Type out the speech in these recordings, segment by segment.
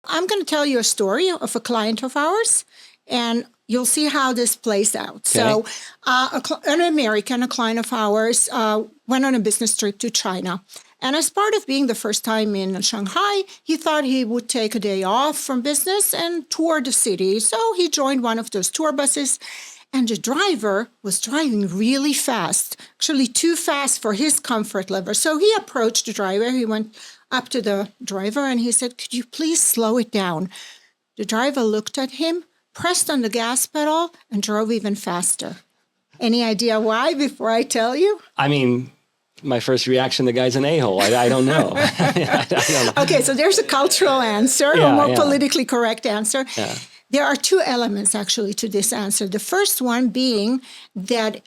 I'm going to tell you a story of a client of ours, and you'll see how this plays out. Okay. So an American, a client of ours, went on a business trip to China. And as part of being the first time in Shanghai, he thought he would take a day off from business and tour the city. So he joined one of those tour buses, and the driver was driving really fast, actually too fast for his comfort level. So he approached the driver. He went up to the driver and he said, "Could you please slow it down?" The driver looked at him, pressed on the gas pedal, and drove even faster. Any idea why before I tell you? I mean, my first reaction, the guy's an a-hole. I don't know. I don't know. Okay, so there's a cultural answer, a more politically correct answer. Yeah. There are two elements actually to this answer. The first one being that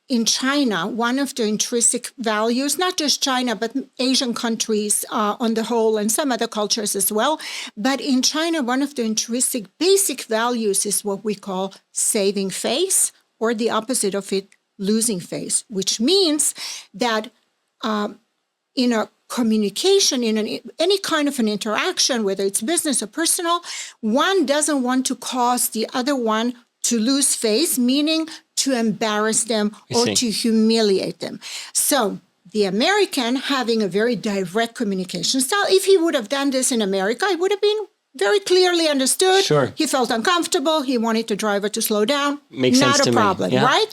in China, one of the intrinsic values, not just China, but Asian countries on the whole and some other cultures as well, but in China, one of the intrinsic basic values is what we call saving face, or the opposite of it, losing face, which means that in a communication, in any kind of an interaction, whether it's business or personal, one doesn't want to cause the other one to lose face, meaning to embarrass them or to humiliate them. So the American, having a very direct communication style, if he would have done this in America, it would have been very clearly understood. Sure. He felt uncomfortable. He wanted the driver to slow down. Makes sense to me. Not a problem, Yeah. right?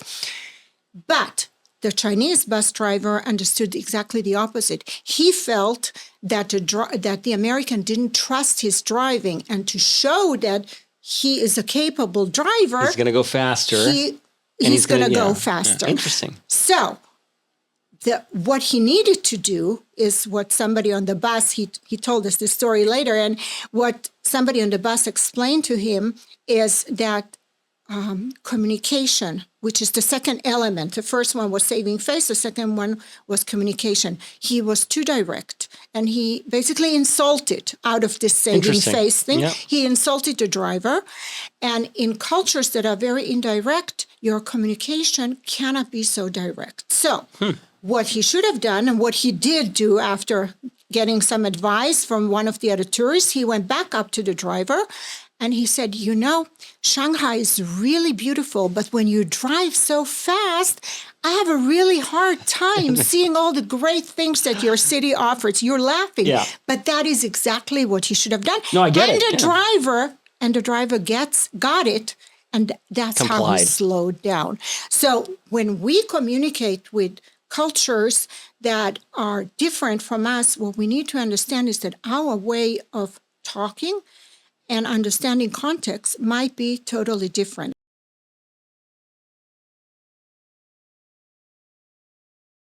But the Chinese bus driver understood exactly the opposite. He felt that the American didn't trust his driving, and to show that he is a capable driver, He's going to go faster. He's going to go faster. Yeah. Interesting. So what he needed to do is what somebody on the bus, he told us this story later, and what somebody on the bus explained to him is that communication, which is the second element. The first one was saving face. The second one was communication. He was too direct, and he basically insulted out of this saving face thing. Yeah. He insulted the driver. And in cultures that are very indirect, your communication cannot be so direct. So what he should have done, and what he did do after getting some advice from one of the other tourists, he went back up to the driver and he said, "You know, Shanghai is really beautiful, but when you drive so fast, I have a really hard time seeing all the great things that your city offers." You're laughing, but that is exactly what he should have done. No, I get and it. The driver got it, and that's how he slowed down. So when we communicate with cultures that are different from us, what we need to understand is that our way of talking and understanding context might be totally different.